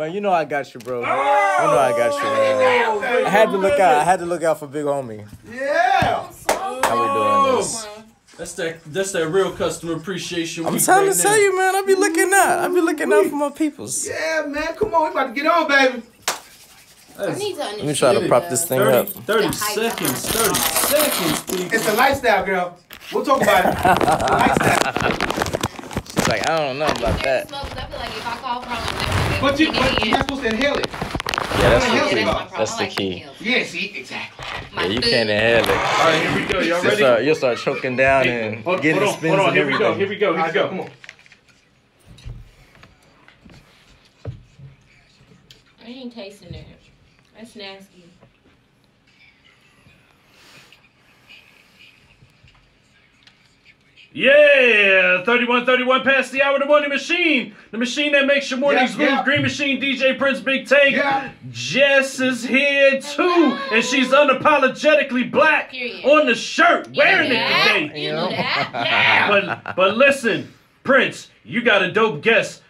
man. You know I got you, bro. You know I got you, man. I had to look out. I had to look out for Big Homie. Yeah. How we doing this? That's that real customer appreciation. I'm trying to tell you, man. I be looking out. For my peoples. Yeah, man. Come on, we about to get on, baby. I need to understand. Let me try to prop this thing up. 30 seconds. 30 seconds, people. It's a lifestyle, girl. We'll talk about it. It's a lifestyle. She's like, I don't know about that. I feel like if I call from But you're not supposed to inhale it. Yeah, that's the key. Yeah, see, exactly. Yeah, you can't inhale it. All right, here we go. Y'all ready? You'll start choking down and getting the spins and Here we go. everything. Here we go. Here we go. Come on. I ain't tasting it. That's nasty. Yeah, 31:31 past the hour. The morning machine, the machine that makes your mornings move. Green Machine, DJ Prince, Big Tank. Yeah. Jess is here too, and she's unapologetically black on the shirt, wearing it today. You know that? But listen, Prince, you got a dope guest.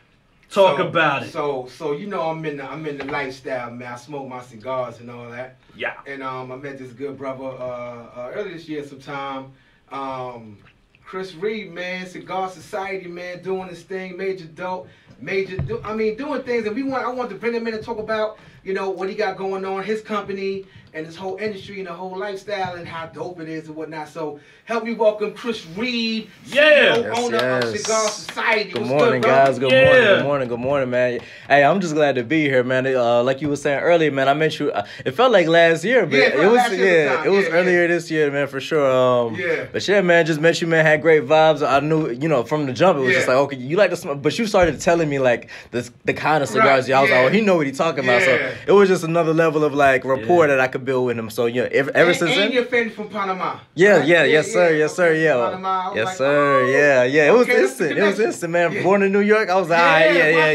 Talk about it. So you know I'm in the lifestyle, man. I smoke my cigars and all that. Yeah. And I met this good brother earlier this year sometime. Chris Reed, man, Cigar Society, man, doing this thing, doing things, and I want to bring him in and talk about, you know, what he got going on, his company, and his whole industry and the whole lifestyle and how dope it is and whatnot. So help me welcome Chris Reed, owner of Cigar Society. Good morning, guys. Good morning, man. Hey, I'm just glad to be here, man. Like you were saying earlier, man, I met you. It felt like last year, but it was earlier this year, man, for sure. But yeah, man, just met you, man. Had great vibes. I knew, you know, from the jump, it was just like, okay, you like to smoke, but you started telling me like the kind of cigars. I was like, oh, he know what he talking about. So it was just another level of like rapport that I could build with him. So yeah, ever since then. And you're family from Panama. Yes, sir. Yes, sir. Yeah. It was instant. It was instant, man. Born in New York, I was like, yeah.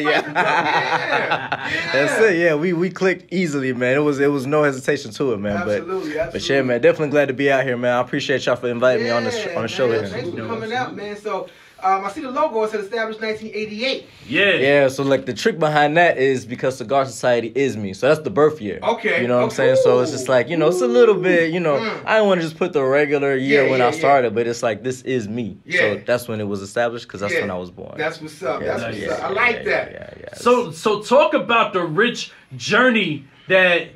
That's it. Yeah, we clicked easily, man. It was no hesitation to it, man. Absolutely. But yeah, man, definitely glad to be out here, man. I appreciate y'all for inviting me on the show. Thanks for coming out, man. So. I see the logo. It said established 1988. Yeah. So like the trick behind that is because Cigar Society is me. So that's the birth year. Okay. You know what I'm saying? So it's just like, you know, it's a little bit, you know, I don't want to just put the regular year when I started, but it's like, this is me. Yeah. So that's when it was established because that's when I was born. That's what's up. That's what's up. I like that. Yeah. So talk about the rich journey that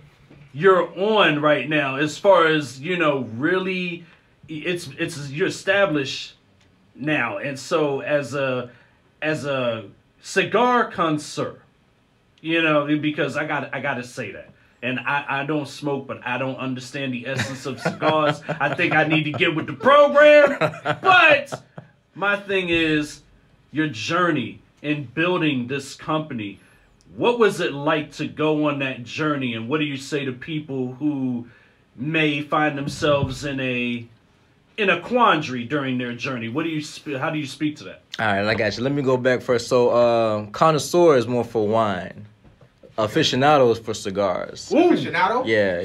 you're on right now, as far as, you know, really, you're established now, and so as a cigar connoisseur, you know, because I gotta say that, and I don't smoke, but I don't understand the essence of cigars. I think I need to get with the program. But my thing is your journey in building this company. What was it like to go on that journey, and what do you say to people who may find themselves in a quandary during their journey? How do you speak to that? All right, I got you. Let me go back first. So, connoisseur is more for wine. Aficionado is for cigars. Ooh. Aficionado? Yeah.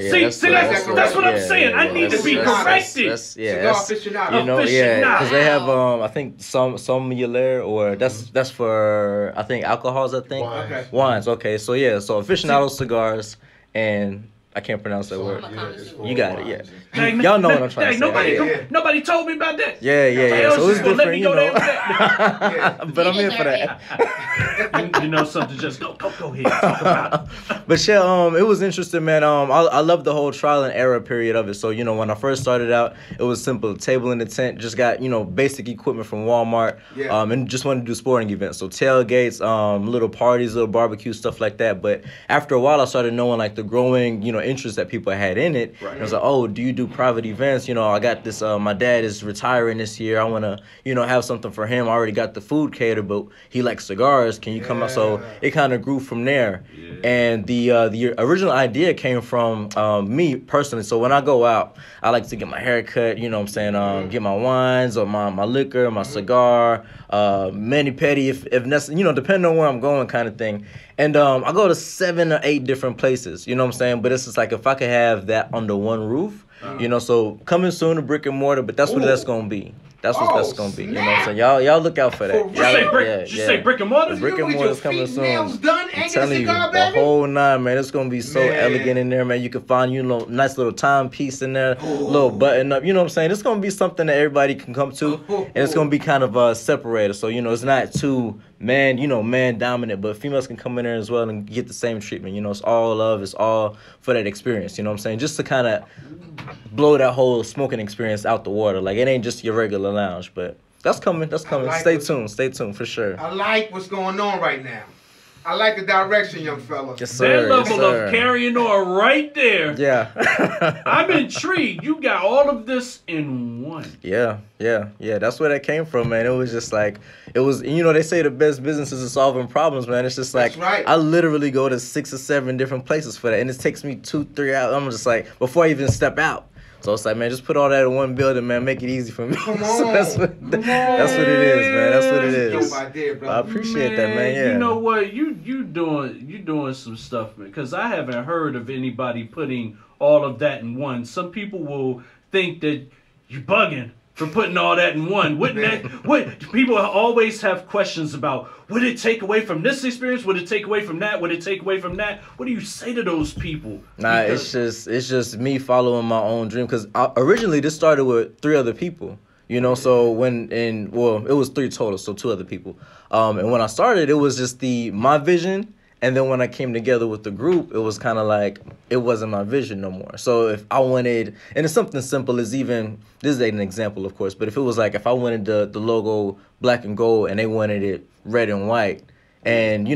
That's what I'm saying. I need to be corrected. Cigar aficionado. You know, because they have I think sommelier, or that's for I think alcohols. I think wines. Okay, so so aficionado cigars, and I can't pronounce that word. You got it, Y'all know what I'm trying to say. Nobody told me about that. Yeah. So it's different, you know. But I'm here for that. You know something, just go ahead, talk about it. But yeah, it was interesting, man. I love the whole trial and error period of it. So, you know, when I first started out, it was simple. Table in the tent, just got, you know, basic equipment from Walmart. And just wanted to do sporting events. So tailgates, little parties, little barbecue, stuff like that. But after a while, I started knowing like the growing, you know, interest that people had in it. And I was like, oh, do you do private events? You know, I got this, my dad is retiring this year. I want to, you know, have something for him. I already got the food catered, but he likes cigars. Can you come out? So it kind of grew from there. And the original idea came from me personally. So when I go out, I like to get my hair cut, you know what I'm saying, get my wines or my liquor, my cigar, mani-pedi if necessary, you know, depending on where I'm going kind of thing. And I go to 7 or 8 different places, you know what I'm saying? But it's just like if I could have that under one roof, you know, so coming soon to brick and mortar, but that's what that's going to be. That's what that's gonna be. You know what I'm saying? Y'all look out for that. For real? Did you say brick and mortar? The brick and mortar's coming soon. Nails done, I'm ain't telling you, cigar, the baby? whole nine, man. It's gonna be so Man. elegant in there, man. You can find nice little timepiece in there, little button up. You know what I'm saying? It's gonna be something that everybody can come to, and it's gonna be kind of separated. So it's not too man dominant, but females can come in there as well and get the same treatment. It's all love. It's all for that experience. You know what I'm saying? Just to kind of blow that whole smoking experience out the water. Like, it ain't just your regular lounge, but that's coming. That's coming. Like Stay tuned for sure. I like what's going on right now. I like the direction, young fella. Yes, sir. That level Yes, sir. of carrying on right there. Yeah. I'm intrigued. You got all of this in one. Yeah. That's where that came from, man. It was just like, they say the best businesses are solving problems, man. It's just like, That's right. I literally go to 6 or 7 different places for that. And it takes me 2-3 hours. I'm just like, before I even step out. So it's like, man, just put all that in one building, man. Make it easy for me. Come on. So that's what it is, man. That's what it is. Dope idea, bro. I appreciate that, man. Yeah. You know what? You doing some stuff, man. Because I haven't heard of anybody putting all of that in one. Some people will think that you're bugging for putting all that in one. Wouldn't that? What people always have questions about? Would it take away from this experience? Would it take away from that? Would it take away from that? What do you say to those people? Nah, it's just me following my own dream. Because originally this started with 3 other people. So it was 3 total, so 2 other people. And when I started, it was just my vision. And then when I came together with the group, it was kind of like, it wasn't my vision no more. So if I wanted, and it's something simple as even, this is an example, of course, but if it was like, if I wanted the logo black and gold and they wanted it red and white, and,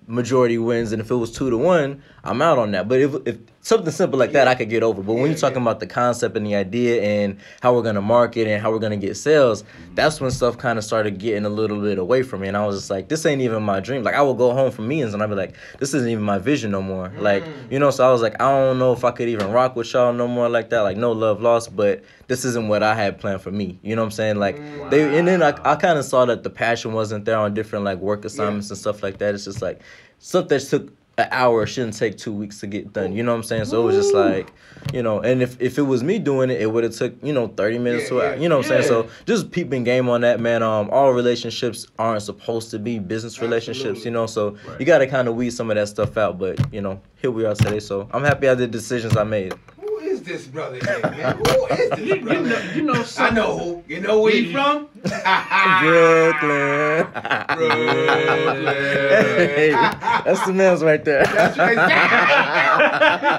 majority wins, and if it was 2-1, I'm out on that. But if something simple like that, I could get over. But when you're talking about the concept and the idea and how we're going to market and how we're going to get sales, that's when stuff kind of started getting a little bit away from me. And I was just like, this ain't even my dream. Like, I would go home from meetings and I'd be like, this isn't even my vision no more. Like, so I was like, I don't know if I could even rock with y'all no more like that. Like, no love lost, but this isn't what I had planned for me. You know what I'm saying? Like, and then I kind of saw that the passion wasn't there on different, like, work assignments and stuff like that. It's just like, stuff that took an hour shouldn't take 2 weeks to get done. You know what I'm saying? So it was just like, and if it was me doing it, it would have took, 30 minutes to, you know what I'm saying? So just peeping game on that, man. All relationships aren't supposed to be business relationships, so you got to kind of weed some of that stuff out. But, here we are today. So I'm happy I did the decisions I made. Who is this brother here, man? Who is this brother? You know I know who. You know where he from? Brooklyn. Hey, that's the man's right there. That's right.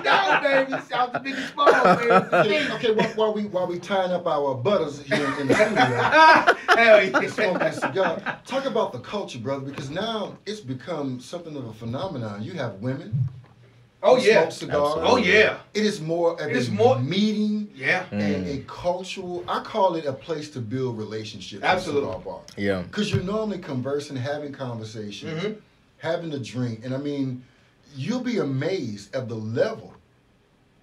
No, baby. South the biggest ball, baby. Okay, while we tying up our butters here in the studio, Hell yeah. smoking a cigar. Talk about the culture, brother, because now it's become something of a phenomenon. You have women. Oh who yeah. smoke cigars. Oh yeah. It is more of a meeting. Yeah. And a cultural. I call it a place to build relationships. Absolutely. In a cigar bar. Yeah. Because you're normally conversing, having conversations, having a drink, and I mean, you'll be amazed at the level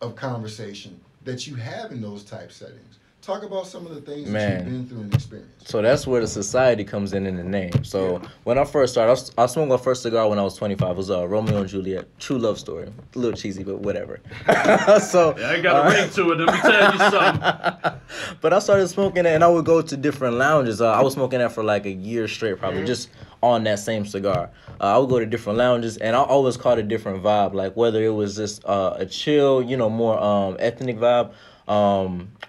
of conversation that you have in those type settings. Talk about some of the things that you've been through and experienced. So that's where the society comes in the name. So when I first started, I smoked my first cigar when I was 25. It was Romeo and Juliet, true love story. A little cheesy, but whatever. So I got a ring to it. Let me tell you something. But I started smoking it, and I would go to different lounges. I was smoking that for like a year straight, probably just on that same cigar. I would go to different lounges, and I always caught a different vibe. Like whether it was just a chill, more ethnic vibe.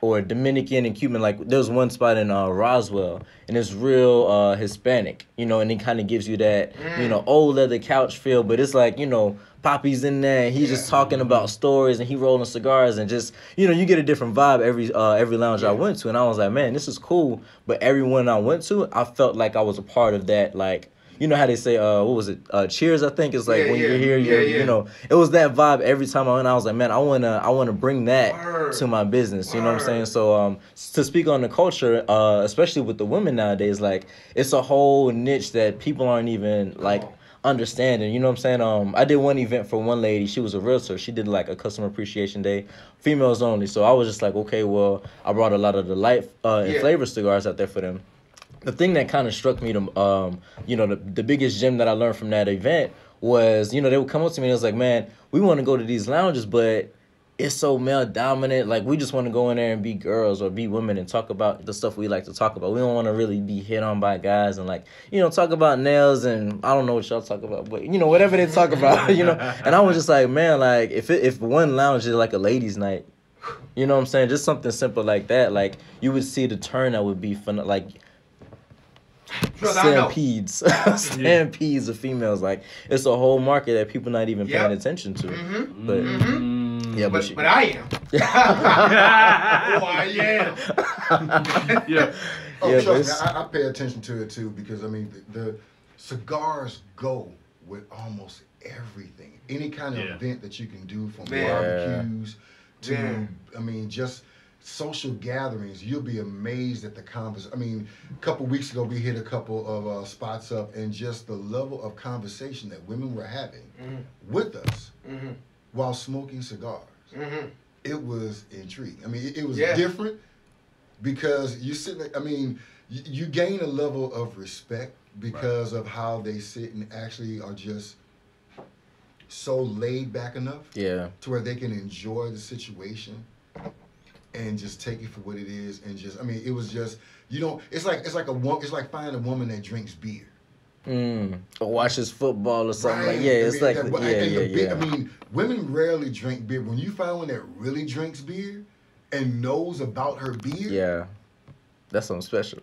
Or Dominican and Cuban. Like there was one spot in Roswell, and it's real Hispanic, and it kind of gives you that old leather couch feel, but it's like Poppy's in there, and he's just talking about stories, and he rolling cigars, and just you get a different vibe every lounge I went to, and I was like, man, this is cool. But everyone I went to, I felt like I was a part of that, like. You know how they say, what was it? Cheers, I think. It's like when you're here, it was that vibe every time I went. I was like, man, I wanna bring that to my business. You know what I'm saying? So to speak on the culture, especially with the women nowadays, like it's a whole niche that people aren't even like understanding. You know what I'm saying? I did one event for one lady. She was a realtor. She did like a customer appreciation day, females only. So I was just like, okay, well, I brought a lot of the light and flavor cigars out there for them. The thing that kind of struck me, the biggest gem that I learned from that event was, they would come up to me and it was like, man, we want to go to these lounges, but it's so male dominant. Like, we just want to go in there and be girls or be women and talk about the stuff we like to talk about. We don't want to really be hit on by guys and, like, you know, talk about nails and I don't know what y'all talk about, but, you know, whatever they talk about, you know. And I was just like, man, like, if one lounge is like a ladies' night, you know what I'm saying? Just something simple like that. Like, you would see the turnout would be fun. Like, stampedes, stampedes of females. Like, it's a whole market that people not even paying attention to. But yeah, but I am. Oh, I am. Yeah. Oh, Yeah, trust me, I pay attention to it too because I mean the cigars go with almost everything. Any kind of event that you can do, from barbecues to I mean just social gatherings, you'll be amazed at the conversation. I mean, a couple weeks ago we hit a couple of spots up, and just the level of conversation that women were having with us while smoking cigars. It was intriguing. I mean, it was different because you sit there, I mean, you gain a level of respect because of how they sit and actually are just so laid back enough to where they can enjoy the situation and just take it for what it is, and just, I mean, it was just, you know, it's like finding a woman that drinks beer. Or watches football or something. Like, it's like, I mean, women rarely drink beer. When you find one that really drinks beer and knows about her beer, that's something special.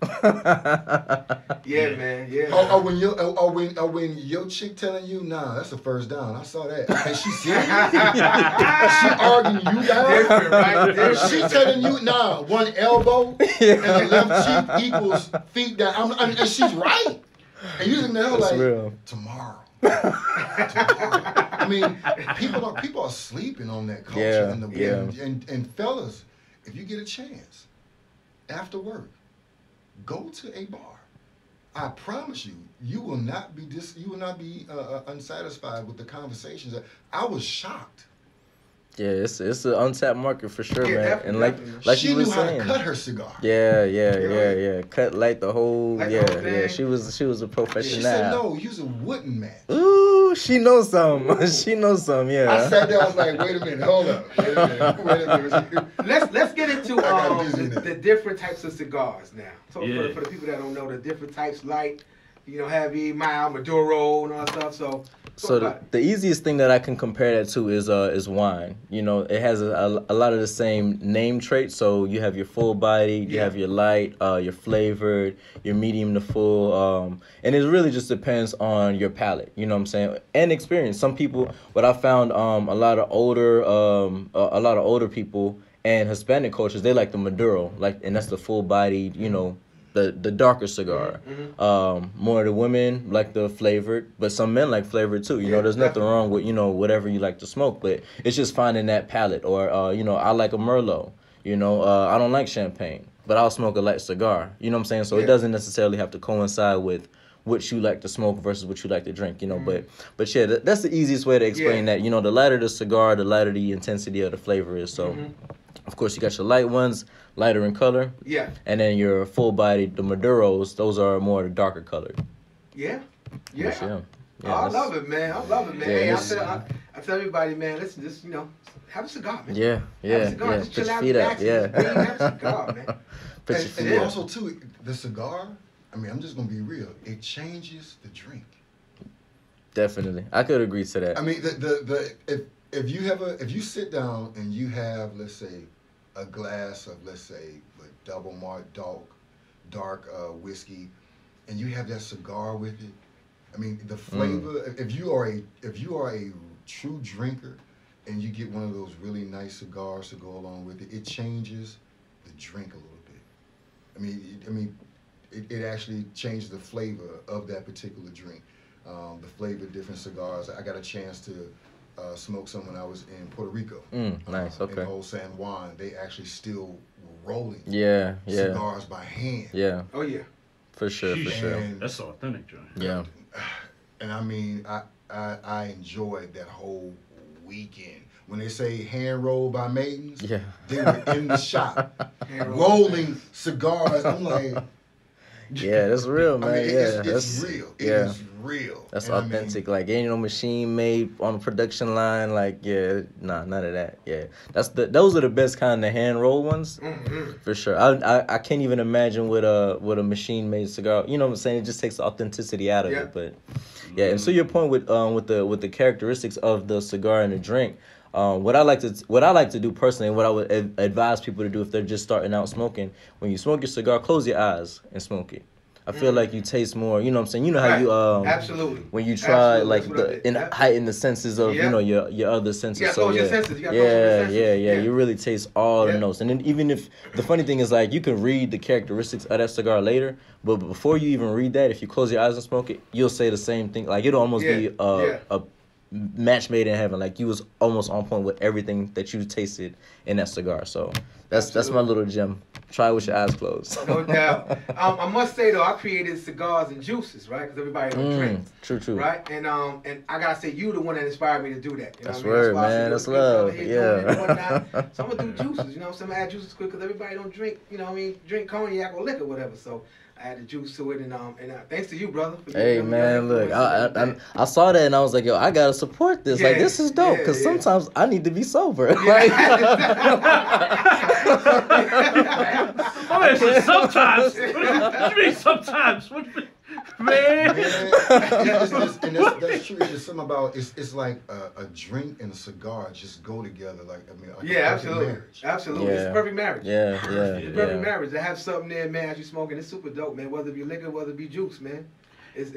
Man, Or when your chick telling you, nah, that's a first down. I saw that. And she serious? She arguing you down? Different, right? Different. She telling you, nah, one elbow and the left cheek equals feet down. And she's right. And you looking at her like, real. Tomorrow. I mean, people are sleeping on that culture. And fellas, if you get a chance, after work, go to a bar. I promise you, you will not be unsatisfied with the conversations. I was shocked. Yeah, it's an untapped market for sure, man. And like she you knew were saying, how to cut her cigar. Yeah. Cut like the whole. She was a professional. She said, "No, use a wooden match." Ooh, she knows some. She knows some. Yeah. I sat there. I was like, "Wait a minute, hold up. Wait a minute." Let's get into the different types of cigars now. So for the people that don't know, the different types, light, you know, heavy, mild, Maduro, and all that stuff. So the easiest thing that I can compare that to is wine. You know, it has a lot of the same name traits. So you have your full body, you have your light, your flavored, your medium to full, and it really just depends on your palate. You know what I'm saying? And experience. Some people, what I found, a lot of older people and Hispanic cultures, they like the Maduro, and that's the full bodied, you know, the darker cigar. More of the women like the flavored, but some men like flavored too. You know, there's nothing wrong with, you know, whatever you like to smoke, but it's just finding that palate. Or, you know, I like a Merlot. You know, I don't like champagne, but I'll smoke a light cigar. You know what I'm saying? So it doesn't necessarily have to coincide with what you like to smoke versus what you like to drink, you know. But yeah, that's the easiest way to explain that. You know, the lighter the cigar, the lighter the intensity of the flavor is. So, of course, you got your light ones, lighter in color. Yeah. And then your full body, the Maduros, those are more darker colored. Yeah. Yeah, I love it, man. Hey, I tell everybody, man, listen, just, you know, have a cigar, man. Yeah. Have a cigar. Just chill out, relax, have a cigar, man. And also, too, the cigar, I mean, I'm just going to be real. It changes the drink. Definitely. I could agree to that. I mean, if you sit down and you have, let's say, a glass of, let's say, a double malt dark whiskey, and you have that cigar with it, I mean, the flavor. If you are a true drinker, and you get one of those really nice cigars to go along with it, it changes the drink a little bit. I mean, it actually changes the flavor of that particular drink. The flavor of different cigars. I got a chance to smoke some when I was in Puerto Rico. Nice, okay. In Old San Juan, they actually still were rolling cigars by hand. Yeah. Oh, yeah. For sure. That's authentic, John. Yeah. And I mean, I enjoyed that whole weekend. When they say hand rolled by maidens, they were in the shop rolling cigars. I'm like, Yeah, that's real, man. I mean, yeah, it's real. It is real. That's And authentic. Like ain't no machine made on the production line. Like nah, none of that. Yeah, those are the best kind of hand rolled ones, for sure. I can't even imagine with a machine made cigar. You know what I'm saying? It just takes the authenticity out of it. But yeah, and so your point with the characteristics of the cigar and the drink. What I like to do personally, and what I would advise people to do if they're just starting out smoking, when you smoke your cigar, close your eyes and smoke it. I feel like you taste more. You know what I'm saying? You know how you absolutely when you try Absolutely. heighten the senses of your other senses. You gotta so close your senses. You gotta close your senses. yeah. You really taste all the notes. And then even if the funny thing is like you can read the characteristics of that cigar later, but before you even read that, if you close your eyes and smoke it, you'll say the same thing. Like it'll almost be a match made in heaven. Like you was almost on point with everything that you tasted in that cigar. So that's my little gem. Try it with your eyes closed. No doubt. I must say though, I created cigars and juices, right? Because everybody don't drink. True. Right? And I gotta say, you the one that inspired me to do that. You know that's what I mean? word, man. That's love. Yeah. So I'm gonna do juices. You know what I'm saying? I add juices quick because everybody don't drink. You know what I mean? Drink cognac or liquor, whatever. So I added juice to it, and thanks to you, brother. Hey man, look, I saw that and I was like, yo, I gotta support this. Like this is dope because sometimes I need to be sober. Sometimes. What do you mean sometimes? Man. That's true. It's something about it's like a drink and a cigar just go together. Like absolutely, marriage. Absolutely. It's a perfect marriage. Yeah. It's a perfect marriage. To have something there, man, as you smoking, it's super dope, man. Whether it be liquor, whether it be juice, man, it's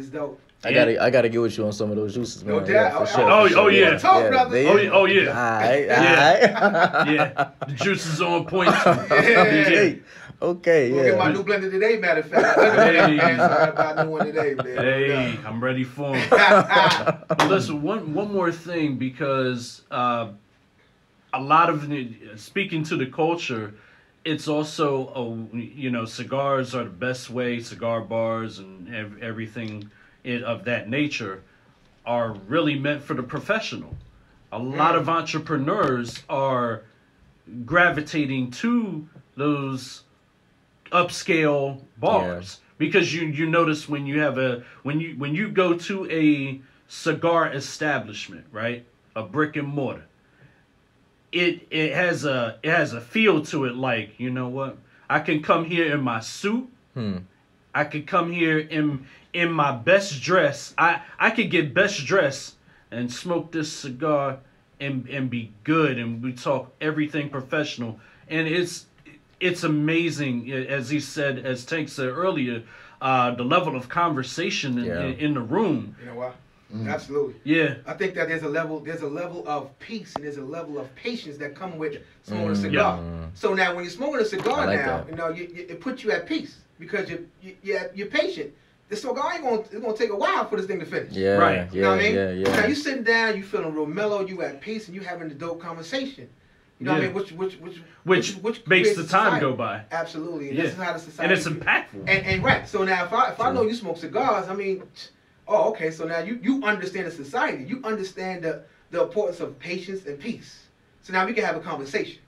dope. I gotta get with you on some of those juices, man. No doubt. For sure. Oh yeah. Talk, brother. Oh yeah. Alright. Yeah. The juice is on point too. Hey. Okay, We'll get my new blender today, matter of fact. I buy a new one today, man. Hey, I'm ready for him. Listen, one more thing, because a lot of speaking to the culture, it's also cigars are the best way. Cigar bars and everything of that nature are really meant for the professional. A lot of entrepreneurs are gravitating to those upscale bars because you notice when you go to a cigar establishment, right, a brick and mortar, it has a feel to it. Like, you know what, I can come here in my suit, I could come here in my best dress, I could get best dressed and smoke this cigar and be good, and we talk everything professional, and it's amazing, as he said, as Tank said earlier, the level of conversation in the room. You know what? Absolutely. Yeah. I think that there's a level of peace and there's a level of patience that come with smoking a cigar. So now when you're smoking a cigar it puts you at peace because you're patient. The cigar it's gonna take a while for this thing to finish. Yeah. Right. You know what I mean? Yeah. Now you sitting down, you feeling real mellow, you at peace, and you having a dope conversation. You know what I mean? Which makes the time go by. Absolutely. And this is how the society. And it's impactful. And right. So now if I know you smoke cigars, I mean, okay. So now you understand the society. You understand the importance of patience and peace. So now we can have a conversation,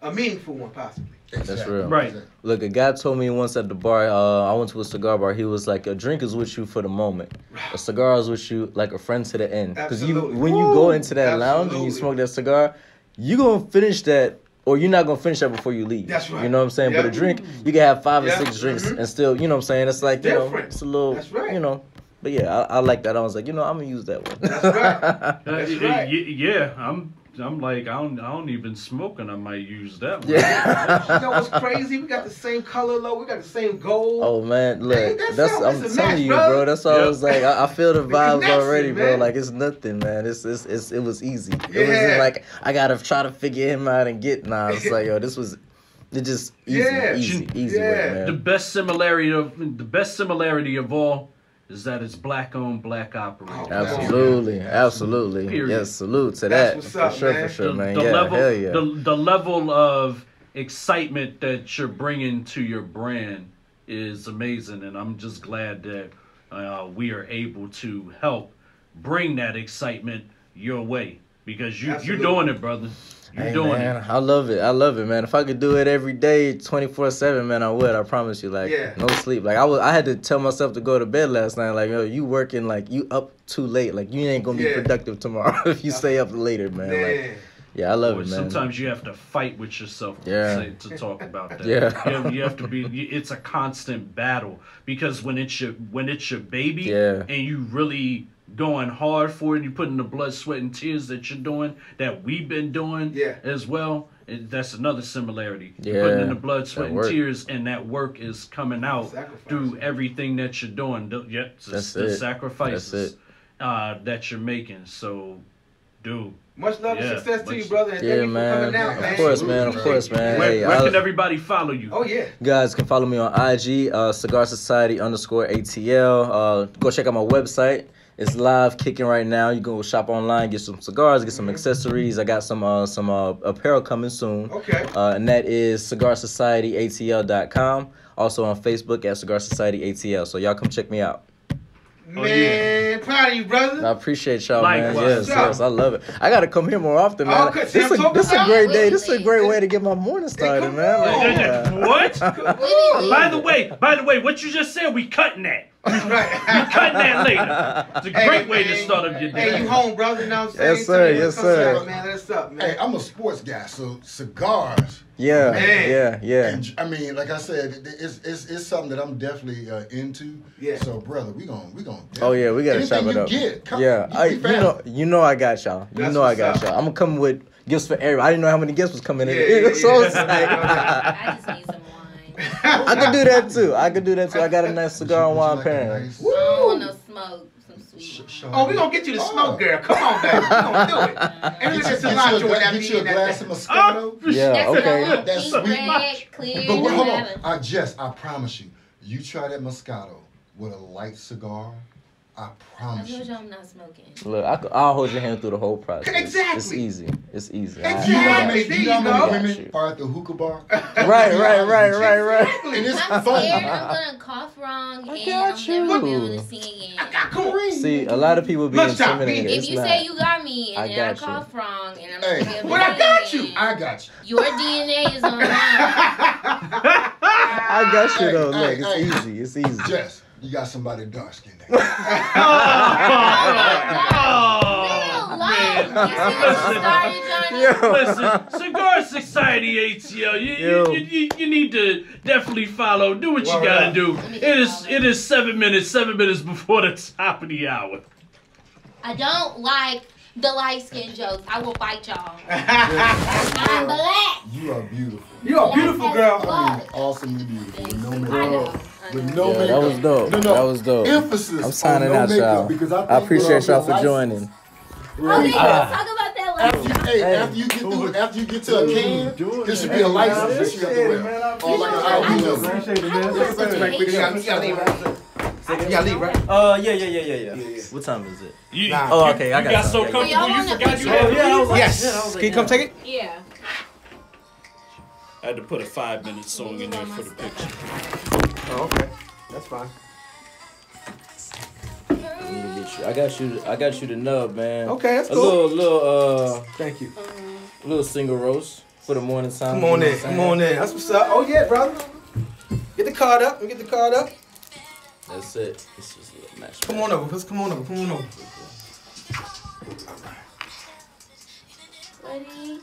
a meaningful one possibly. That's real. Right. Look, a guy told me once at the bar, I went to a cigar bar, he was like, a drink is with you for the moment. A cigar is with you like a friend to the end. Because when you go into that lounge and you smoke that cigar, you gonna finish that, or you're not gonna finish that before you leave. That's right. You know what I'm saying? But a drink, you can have 5 or 6 drinks and still, you know what I'm saying? It's like, it's a little, That's right. But yeah, I like that. I was like, I'm gonna use that one. That's right. That's right. Yeah, I'm like, I don't even smoke, and I might use that one. Yeah. You know what's crazy? We got the same color low. We got the same gold. Oh man, look, I'm telling match, you, bro. That's all I was like. I feel the vibes connection, already, bro. man. Like it's nothing, man. It was easy. It Yeah. wasn't like I gotta try to figure him out and get. Nah, it's like it's just easy work, man. The best similarity of all is that it's black owned, black operated. Absolutely. Period. Yes, salute to That's that. what's up, for sure, man. The Level, hell yeah. The level of excitement that you're bringing to your brand is amazing, and I'm just glad that we are able to help bring that excitement your way, because you're Absolutely. doing it, brother. You're Hey, doing man, it. I love it. I love it, man. If I could do it every day, 24/7, man, I would. I promise you. Like, Yeah. no sleep. Like, I had to tell myself to go to bed last night. Like, yo, you working, like, you up too late. Like, you ain't gonna be Yeah. productive tomorrow if you stay up later, man. Man. Like, yeah, I love Boy, it, man. sometimes you have to fight with yourself Yeah. to talk about that. Yeah. You have to be. It's a constant battle because when it's your baby, Yeah. and you really going hard for it, you putting the blood, sweat, and tears that you're doing, that we've been doing, Yeah. as well. That's another similarity. Yeah. You're putting in the blood, sweat, That and work. tears, and that work is coming out Sacrifice. through everything that you're doing. That's The it. sacrifices That's it. that you're making. So, dude. Much love Yeah, and success to you, much- brother. And Yeah, thank you for man. coming out, man. Of course, man. Of course, man. Where, Hey, where I- can everybody follow you? Oh, yeah. You guys can follow me on IG, Cigar Society _ATL. Go check out my website. It's live, kicking right now. You go shop online, get some cigars, get some accessories. I got some apparel coming soon. Okay. And that is cigarsocietyatl.com. Also on Facebook at Cigar Society ATL. So y'all come check me out. Man, yeah. proud of you, brother. I appreciate y'all, man. Likewise. Yes, I love it. I gotta come here more often, man. Okay, see, I'm talking This is a about great it. day. This is a great way to get my morning started, come man. on. Like, yeah. What? We By the way, what you just said, we cutting that. Right. Cutting that later. It's a great way to start up your day. Hey, you home, brother? You know what I'm saying? Yes, sir. So, Yes, come sir. check out, man. That's up, man. Hey, I'm a sports guy, so cigars. Yeah, Man. yeah. And I mean, like I said, it's something that I'm definitely into. Yeah. So, brother, we gonna. Oh yeah, we gotta chop anything it you up. Get, come, Yeah, you know I got y'all. You That's know I what's got up. y'all. I'm gonna come with gifts for everybody. I didn't know how many gifts was coming in. Yeah, So it's yeah. like I just need some wine. I could do that too. I got a nice cigar and wine pairing. Nice, I don't want no smoke. Some sweet wine. Oh, we gonna get you the smoke, girl. Come on, baby. We gonna do it. And look at cilantro in that get you a meat. glass of Moscato. Yeah, That's okay. what I want. That's Pink, sweet. red, clear, But wait, hold on. whatever. I promise you try that Moscato with a light cigar. I I promise told you. you I'm not smoking. Look, I'll hold your hand through the whole process. Exactly. It's easy. It's easy. Exactly. You know how There many, you how many go. women are at the hookah bar? Right. And it's I'm fun. scared I'm gonna cough wrong and got I'm never you. gonna be able to sing again. Come on. See, a lot of people be Lunchtime, intimidated. If It's you not. say you got me I and then I got you. cough wrong and I'm Hey. not gonna be able But to I sing got you. again, I got you. your DNA is on mine. I got you though. Hey, Look, hey, it's easy. It's easy. Jess, you got somebody dark skinned there. Oh, Man. man. Yo. Listen, Cigar Society ATL. Yo. You need to definitely follow. Do what you Word gotta up. do. It is 7 minutes before the top of the hour. I don't like the light skin jokes. I will fight y'all. I'm black. You are beautiful. You a beautiful girl. I mean, awesomely beautiful. With no I makeup. know. With no Yeah, makeup. that was dope. No, That was dope. Emphasis. I'm signing on no out, makeup, y'all. because I I think appreciate with y'all for license- joining. Okay, let's talk about that later. Hey, after you get to a can, there should be a license that you have to wear. Or like an I ID just- number. You gotta leave, right? You gotta leave, right? Yeah. What time is it? You, Nah. Oh, okay, I got got some. so Yeah, comfortable y'all you wanna forgot be you had sure? to leave? Yes. Can you come take it? Yeah. I had to put a 5-minute song in there for the picture. Oh, okay. That's fine. Let me get you. I got you the nub, man. Okay, that's A cool. little Thank you. little single roast for the morning time. Come on you know in. what I'm Come on in. That's what's up. Oh, yeah, brother. Get the card up. Get the card up. That's it. It's just a little match. Come on over. Let's come on over. Come on over. Ready?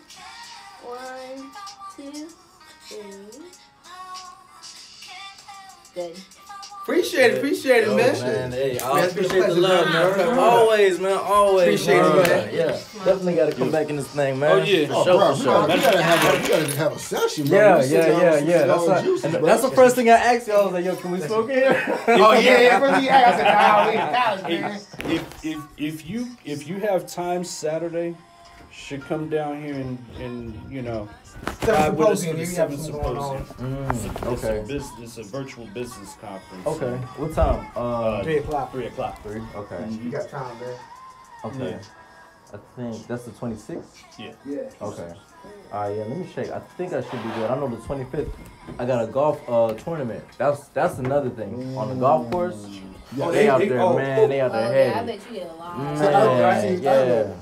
1, 2, 3. Good. Appreciate it, Yo, man. Hey, I Man, it's been a appreciate the pleasure, love, man. man. Always, man. Always. Appreciate it, man. Yeah, definitely got to come back in this thing, man. Oh, yeah. For Oh, sure, bro, for we sure. gotta have a session, bro. Yeah. We sit down with some That's, cigar juices, and bro. that's the first thing I asked y'all. I was like, yo, can we smoke here? Oh, yeah. First he asked. I said, nah, we in college, man. If you have time Saturday, should come down here and you know. Seven with us symposium. for the You have seven some going on. symposium. It's a virtual business conference. Okay. What time? 3 o'clock. 3 o'clock. 3. Okay. You got time, man. Okay. Yeah. I think that's the 26th. Yeah. Yeah. Okay. Yeah. Let me check. I think I should be good. I know the 25th. I got a golf tournament. That's another thing on the golf course. Oh, They out there, man. They out Oh, there yeah, I heavy. bet you get a lot. Man, yeah.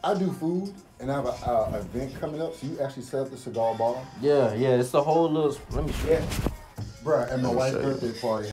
I do food, and I have a event coming up. So you actually set up the cigar bar? Yeah, it's the whole little. Let me show you. Bruh, at my Let me wife's show you. birthday party.